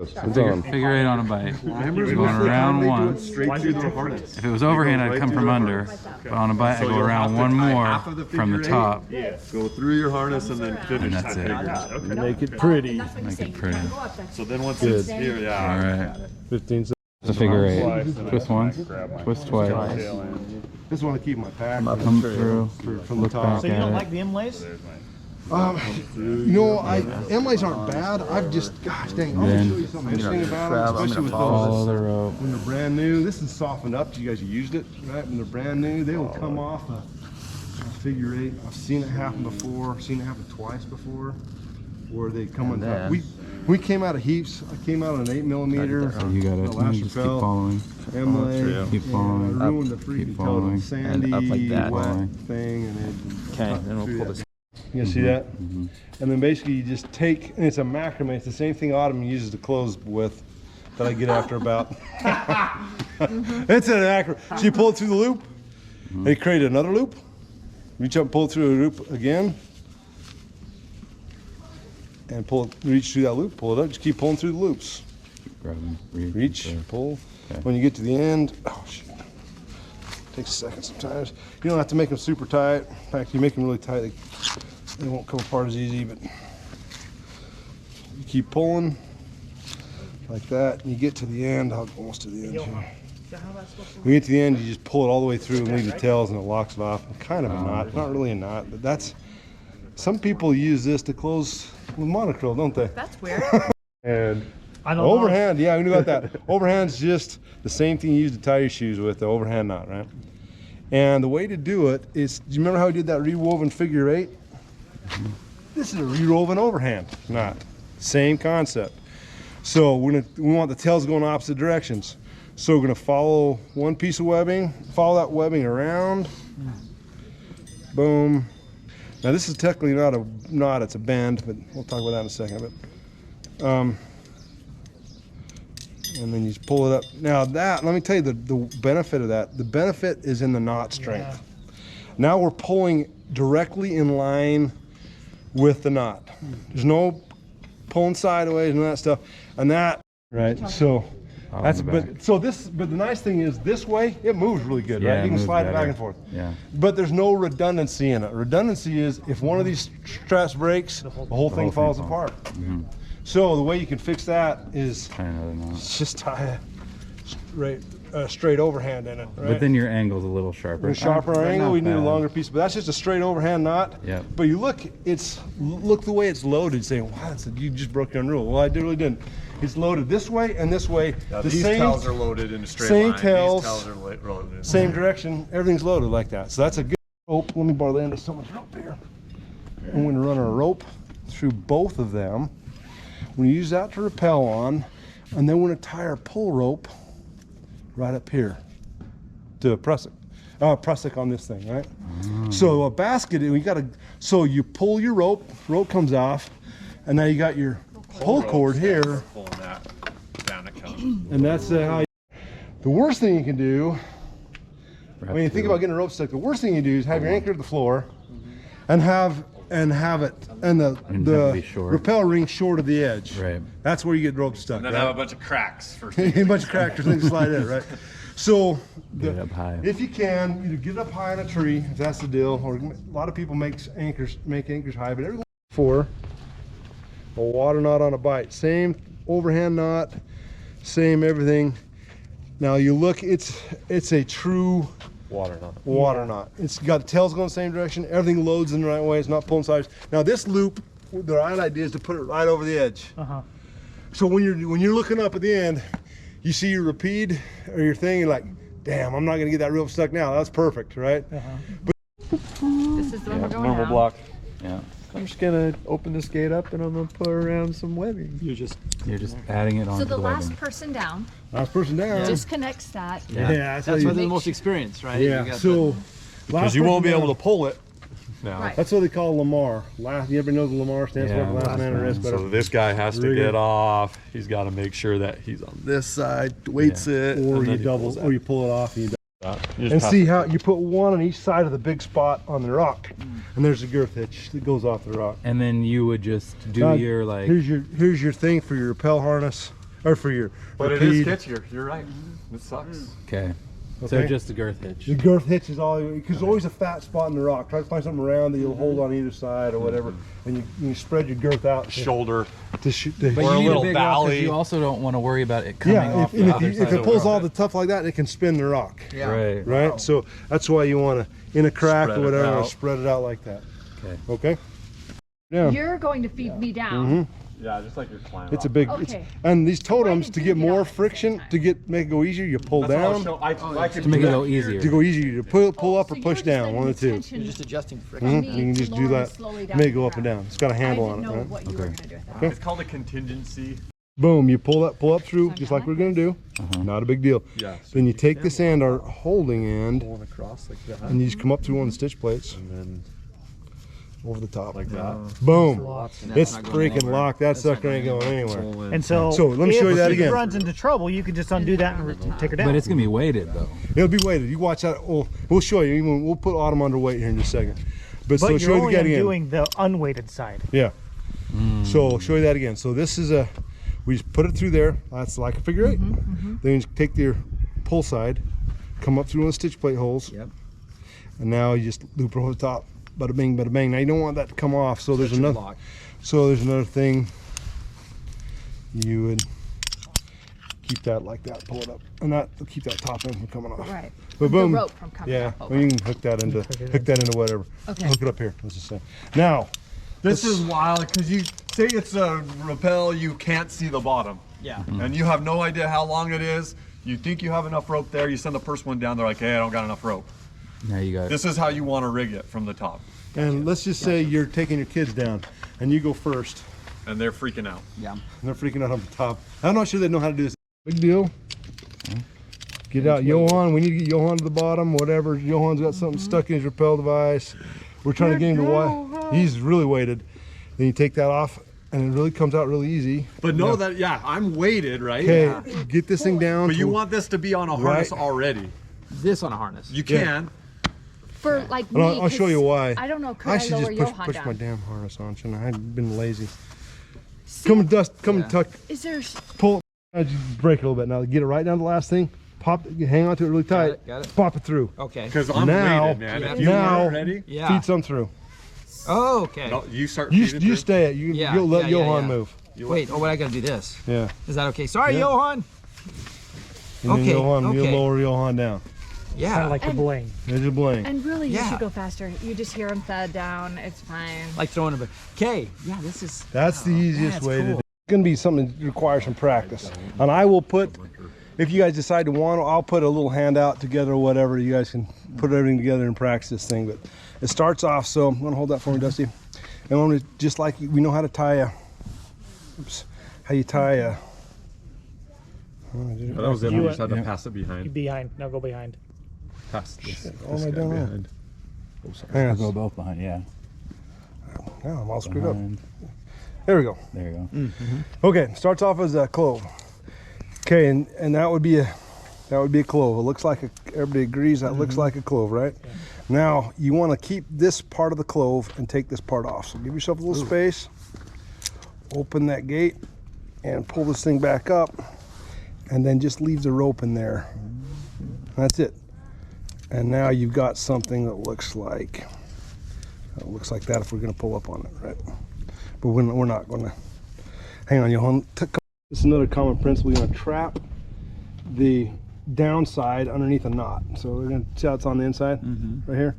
Figure 8 on a bite. Going around once. If it was overhand, I'd come from under. But on a bite, I go around one more from the top. Yeah. Go through your harness and then finish. And that's it. Okay. Make it pretty. Make it pretty. So then once it's here, yeah. All right. 15 seconds. The figure 8. Twist once. Twist twice. Just want to keep my pack. Come through. From the top. So you don't like the inlays? You know, inlays aren't bad. I've just, gosh dang, I'll show you something interesting about them, especially with Follow those. the rope. When they're brand new, this is softened up. You guys used it, right? When they're brand new, they will come off a figure 8. I've seen it happen before. Seen it happen twice before, where they come on top. We came out of Heaps. I came out on an 8mm. So you got it. You just keep following. Inlay. Keep following. I ruined the freaking total sandy, up like that. wet thing, and Okay, then we'll pull this. you can see that? And then basically you just take, and it's a macrame, it's the same thing Autumn uses to close with that I get after about. It's an macrame. So you pull it through the loop, and you create another loop, reach up and pull it through the loop again, and pull it, reach through that loop, pull it up, just keep pulling through the loops. Grabbing, Reach, pull. Okay. When you get to the end, oh shit. Takes a second sometimes. You don't have to make them super tight. In fact, you make them really tight, they won't come apart as easy, but you keep pulling like that, and you get to the end, almost to the end here. When you get to the end, you just pull it all the way through and leave the tails, and it locks it off. Kind of a knot, not really a knot, but that's, some people use this to close with monochrome, don't they? That's weird. And I don't overhand, yeah, we knew about that. Overhand's just the same thing you use to tie your shoes with, the overhand knot, right? And the way to do it is, do you remember how we did that rewoven figure 8? This is a rewoven overhand knot. Same concept. So we want the tails going opposite directions. So we're gonna follow one piece of webbing, follow that webbing around, boom. Now this is technically not a knot, it's a bend, but we'll talk about that in a second. But, and then you just pull it up. Now that, let me tell you the benefit of that. The benefit is in the knot strength. Now we're pulling directly in line with the knot. There's no pulling sideways and that stuff. And that, right? So that's, but the nice thing is this way, it moves really good, right? You can slide it back and forth. Yeah. But there's no redundancy in it. Redundancy is if one of these straps breaks, the whole thing falls apart. So the way you can fix that is just tie a straight overhand in it. Right? But then your angle's a little sharper. We're sharper our angle, we need a longer piece, but that's just a straight overhand knot. Yeah. But you look, look the way it's loaded, saying, wow, you just broke your own rule. Well, I really didn't. It's loaded this way and this way. Yeah, the these same tails are loaded in a straight same line. tails, These tails are loaded in same direction. Everything's loaded like that. So that's a good rope. Let me borrow the end of someone's rope here. I'm going to run a rope through both of them. We use that to rappel on, and then we're going to tie our pull rope right up here to press it on this thing, right? So a basket, so you pull your rope comes off, and now you got your pull cord here, pulling that down a count. and that's how the worst thing you can do, when you think about getting a rope stuck, the worst thing you do is have your anchor at the floor and have the rappel ring short of the edge. Right. That's where you get rope stuck. And then have a bunch of cracks for a bunch of cracks, things slide in, right? So Get it up high. if you can, either get it up high in a tree, if that's the deal, or a lot of people make anchors high, but everyone for a water knot on a bite. Same overhand knot, same everything. Now you look, it's a true water knot. It's got the tails going the same direction, everything loads in the right way, it's not pulling sides. Now this loop, the right idea is to put it right over the edge. So when you're looking up at the end, you see your rapide or your thing, you're like, damn, I'm not gonna get that rope stuck now. That's perfect, right? This is the one we're going normal down. block. Yeah. I'm just gonna open this gate up and I'm gonna put around some webbing. You're just adding it on. So to the webbing. last person down Last person down. disconnects that. Yeah, That's where the most experience, right? Yeah, so Because you won't be able to pull it now. Right. that's what they call Lamar. You ever know the Lamar stands for? Last man or So this guy has to get off. He's got to make sure that he's on this side, weights it, or and you then double, or you pull it off and you double. You And just see how you put one on each side of the big spot on the rock, and there's a girth hitch that goes off the rock. And then you would just do Now, your like. Here's your thing for your rappel harness. or for your. But it is hitchier. You're right. It sucks. Okay. So Okay. just the girth hitch. The girth hitch is all, because there's always a fat spot in the rock. Try to find something around that you'll hold on either side or whatever, and you spread your girth out. Shoulder. To shoot the, But Or a you need little a big rock 'cause valley. you also don't want to worry about it coming yeah, off if, the other if side. it pulls all the stuff like that, it can spin the rock. Yeah. Right. Right? So that's why you want to, in a crack Spread or it whatever, out. spread it out like that. Okay. Okay? Yeah. You're going to feed me down. Yeah, just like you're climbing. It's a big, Okay. and these totems, did to you get get more off at the friction, same to make it go easier, you pull down. To make it go easier. To go easier, you pull up So or push you're just down, one of the two. letting tension You're just adjusting from friction. me You can to just do lower that, slowly down make it to go the up and ground. down. It's got a handle I on didn't it, know right? what you were going to do with that. It's called a contingency. Boom, you pull up through, just like we're gonna do. Not a big deal. Yeah. Then you take this end, our holding end, Going across like that. and you just come up through one of the stitch plates And then over the top. Like that. Boom. That's It's not going freaking anywhere. locked. That sucker ain't going anywhere. pull in. And so, So, let me show you that if again. it runs into trouble, you can just undo that and take her down. But it's gonna be weighted though. It'll be weighted. You watch that. We'll show you. We'll put Autumn under weight here in just a second. But so but show you're you only that again. undoing the unweighted side. Yeah. So I'll show you that again. So this is we just put it through there. That's like a figure eight. Then you just take your pull side, come up through one of the stitch plate holes. Yep. And now you just loop it over the top. Bada bing, bada bang. Now you don't want that to come off. So there's another. Lock. So there's another thing. You would keep that like that. Pull it up, and that will keep that top end from coming off. Right. But boom. The rope from coming Yeah. up. Well, you can hook that into whatever. Okay. Hook it up here. Let's just say. Now. This is wild because you say it's a rappel, you can't see the bottom. Yeah. And you have no idea how long it is. You think you have enough rope there. You send the first one down. They're like, hey, I don't got enough rope. Now you got. This is how you want to rig it from the top. And let's just say you're taking your kids down, and you go first, And they're freaking out. Yeah. and they're freaking out on the top. I'm not sure they know how to do this. Big deal. Get out, Johan. We need to get Johan to the bottom. Whatever. Johan's got something stuck in his rappel device. We're trying to get him to what? He's really weighted. Then you take that off, and it really comes out really easy. But know that, yeah, I'm weighted, right? Okay, get this thing down. But you to- want this to be on a harness Right. already. This on a harness. You can. For like And me, I'll show you 'cause why. I don't know. Could I, I should lower just Johan push down? my damn harness on, shouldn't I? I've been lazy. Come and dust. Come and tuck. Is there? Pull it. Just break it a little bit. Now get it right down to the last thing. Pop it. Hang on to it really tight. Got it. Pop it through. Okay. Because I'm Now- weighted, man. Yeah. If you now- weren't ready, Yeah. Feed some through. Oh, okay. no, you start You feeding you through. stay it. Yeah, You'll let yeah, Johan yeah. move. Wait. Oh, but I gotta do this. Yeah. Is that okay? Sorry, Yeah. Johan. And Okay, then Johan, okay. you'll lower Johan down. Yeah. Kind of like the And- bling. There's your bling. And really, you Yeah. should go faster. You just hear him thud down. It's fine. Like throwing a. Okay. Yeah. This is. That's the easiest that's way to do cool. it. It's going to be something that requires some practice. And I will put, if you guys decide to want to, I'll put a little handout together or whatever. You guys can put everything together and practice this thing. But it starts off, so I'm going to hold that for me, Dusty. And I'm going to, just like we know how to tie a, how you tie a, That was it. You You just had to went- pass it You behind. behind. Now go behind. Pass this, all the way guy down there. behind. hang on. Go both behind. Yeah. Now I'm all screwed up. Behind. There we go. There you go. Okay, starts off as a clove. Okay, and that would be a clove. It looks like everybody agrees that looks like a clove, right? Now you want to keep this part of the clove and take this part off. So give yourself a little space. Open that gate and pull this thing back up, and then just leave the rope in there. That's it. And now you've got something that looks like that if we're going to pull up on it, right? But we're not going to. Hang on, Johan. This is another common principle. You're going to trap the downside underneath a knot. So we're going to see how it's on the inside, right here.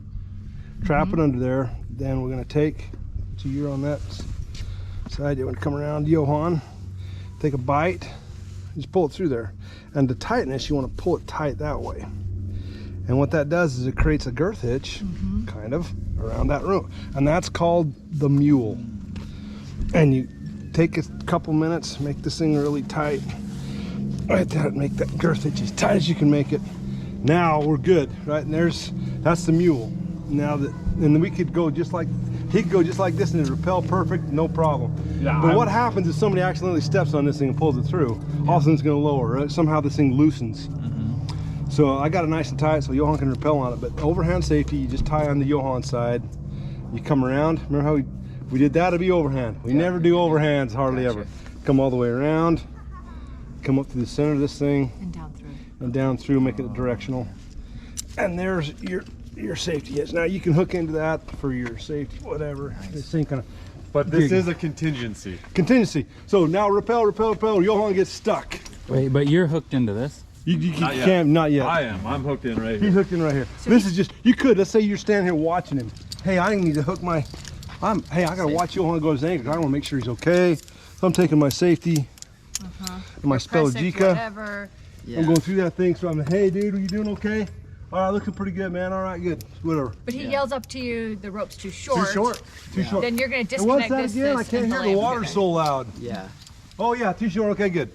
Trap it under there. Then we're going to take, so you're on that side. You're going to come around, Johan. Take a bite. Just pull it through there. And to tighten this, you want to pull it tight that way. And what that does is it creates a girth hitch, kind of, around that rope. And that's called the mule. And you take a couple minutes, make this thing really tight. Right there, make that girth hitch as tight as you can make it. Now we're good, right? And that's the mule. Now that, and then we could go just like, he could go just like this and it'd rappel perfect, no problem. Yeah, But what happens if somebody accidentally steps on this thing and pulls it through? All of a sudden it's gonna lower, right? Somehow this thing loosens. So I got it nice and tight so Johan can rappel on it. But overhand safety, you just tie on the Johan side. You come around. Remember how we did that to be overhand. We never do overhands hardly ever. Come all the way around. come up through the center of this thing And down through. and down through, make it directional. And there's your safety hitch. Now you can hook into that for your safety, whatever. This thing kind of. But this is a contingency. Contingency. So now rappel. Johan gets stuck. Wait, but you're hooked into this? You Not yet. can't, not yet. I am. I'm hooked in right He's here. hooked in right here. This is just, you could, let's say you're standing here watching him. Hey, I need to hook my, hey, I gotta watch Johan go to his anchors. I wanna make sure he's okay. So I'm taking my safety and my Spelligica. Whatever. Yeah. I'm going through that thing, so I'm like, hey dude, are you doing okay? All right, looking pretty good, man. All right, good. Whatever. But he yells up to you, the rope's too short. Too short. Too short. Then you're going to And what's disconnect that this. again? I can't and hear delay the it. water so loud. Yeah. Oh yeah, too short. Okay, good.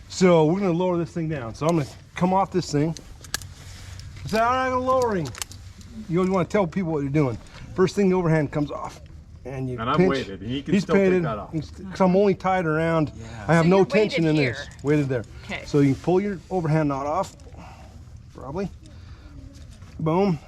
So we're gonna lower this thing down. So I'm gonna come off this thing. Say, all right, I'm gonna lowering. You always want to tell people what you're doing. First thing, the overhand comes off, and you And I'm pinch. weighted, and he can He's still take painted that off. because I'm only tied around. I have So no you're tension weighted in here. this. Weighted there. Okay. So you can pull your overhand knot off, probably. Boom,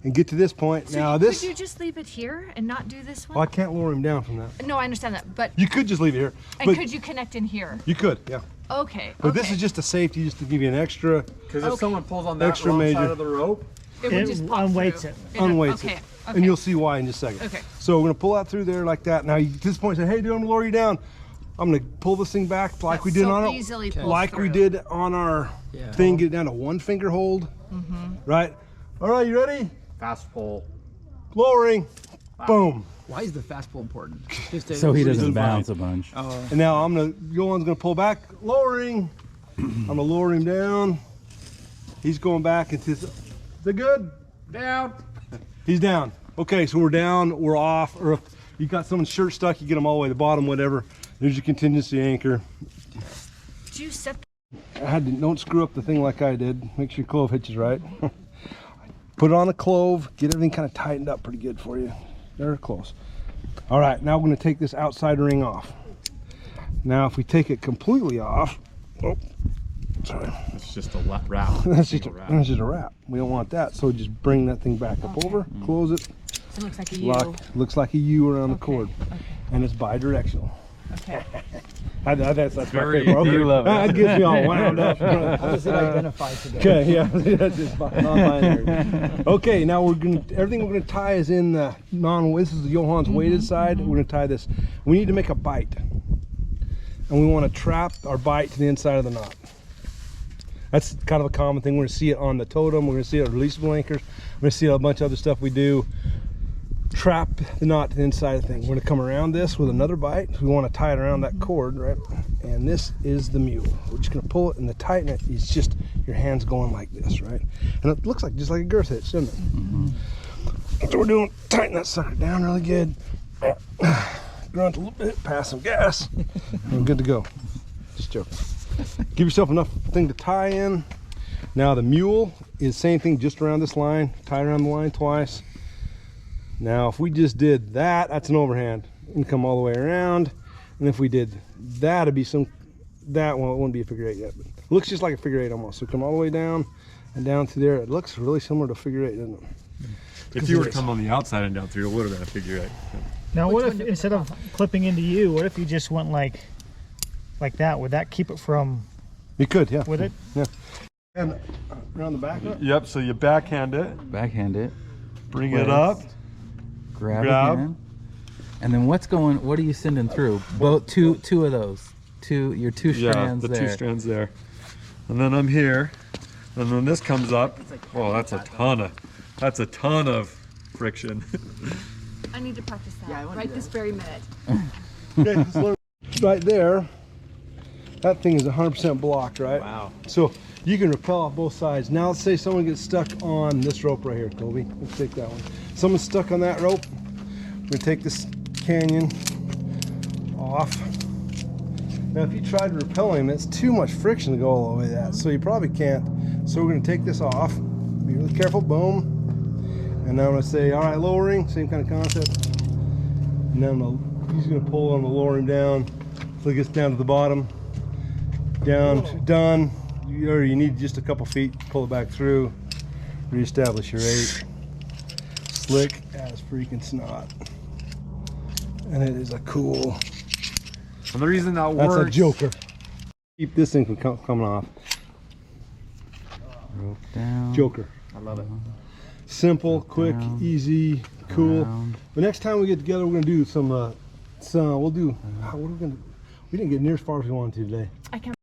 and get to this point. So now could this, you just leave it here and not do this well, I one? can't lower him down from that. No, I understand that. But You could just leave it here, and but could you connect in here? you could, yeah. Okay. But okay. this is just a safety, just to give you an extra. Because if Okay. someone pulls on that Extra wrong major. side of the rope, It would It just pop unweights through. it. Unweights Okay. it. Okay. And you'll see why in just a second. Okay. So we're gonna pull that through there like that. Now you, at this point say, hey dude, I'm gonna lower you down. I'm gonna pull this thing back like we did so on it. easily pulls Like we through. did on our Yeah. thing, get it down to one finger hold. Right? All right, you ready? fast pull. Lowering. Boom. Why is the fast pull important? Just to- So he doesn't Fine. bounce a bunch. And now Johan's gonna pull back, lowering. I'm gonna lower him down. He's going back into his, is it good? Down. He's down. Okay, so we're down, we're off, or if you got someone's shirt stuck, you get them all the way to the bottom, whatever. There's your contingency anchor. Do you set Don't screw up the thing like I did. Make sure your clove hitch is right. Put it on the clove, get everything kind of tightened up pretty good for you. They're close. All right, now we're gonna take this outside ring off. Now if we take it completely off, oh, sorry. It's just a wrap. That's just a wrap. We don't want that, so just bring that thing back up over, close it, it looks like a U. lock. Looks like a U around the Okay, cord, okay. and it's bi-directional. Okay. That's Very- my favorite. you love it. That gets me all wound up. How does it identify today? Okay, yeah, that's just non-binary. Okay, now everything we're gonna tie is in the this is Johan's weighted side. We're gonna tie this. We need to make a bite, and we want to trap our bite to the inside of the knot. That's kind of a common thing. We're gonna see it on the totem. We're gonna see it on releasable anchors. We're gonna see a bunch of other stuff we do. Trap the knot to the inside of the thing. We're gonna come around this with another bite. We want to tie it around that cord, right? And this is the mule. We're just gonna pull it, and the tighten it is just your hands going like this, right? And it looks like just like a girth hitch, doesn't it? That's what we're doing. Tighten that sucker down really good. Grunt a little bit, pass some gas. We're good to go. Just joking. Give yourself enough thing to tie in. Now the mule is same thing, just around this line. Tie around the line twice. Now if we just did that, that's an overhand. We can come all the way around. And if we did that, it'd be that one, it wouldn't be a figure eight yet. But it looks just like a figure eight almost. So come all the way down and down through there. It looks really similar to figure eight, doesn't it? If you were to come on the outside and down through, it would have been a figure eight. Now, Which what one if did we instead cut of clipping into you, what if you just went like that? Would that keep it from You could, yeah. with it? Yeah. And around the back of it. Yep, so you backhand it, Backhand it, bring it up. grab Grab. again, and then what are you sending through? Both two of those. Your two strands the there. two strands there. And then I'm here, and when this comes up, oh, that's a ton of friction. I need to practice that Yeah, I wanna right do this very minute. Okay, so right there, that thing is 100% blocked, right? Wow. So you can rappel off both sides. Now let's say someone gets stuck on this rope right here, Toby. Let's take that one. Someone's stuck on that rope. We're gonna take this canyon off. Now if you tried to rappel him, it's too much friction to go all the way that, so you probably can't. So we're gonna take this off. Be really careful, boom. And now I'm gonna say, all right, lowering, same kind of concept. And then he's gonna pull, I'm gonna lower him down so it gets down to the bottom. Down, done. You need just a couple feet, pull it back through, reestablish your eight. Slick as freaking snot. And it is a cool, And the reason that that's works a joker. Keep this thing from coming off. Rope down. Joker. I love it. Simple, quick, down, easy, cool. around. The next time we get together, we're gonna do some. We'll do. What are we gonna? We didn't get near as far as we wanted to today. I can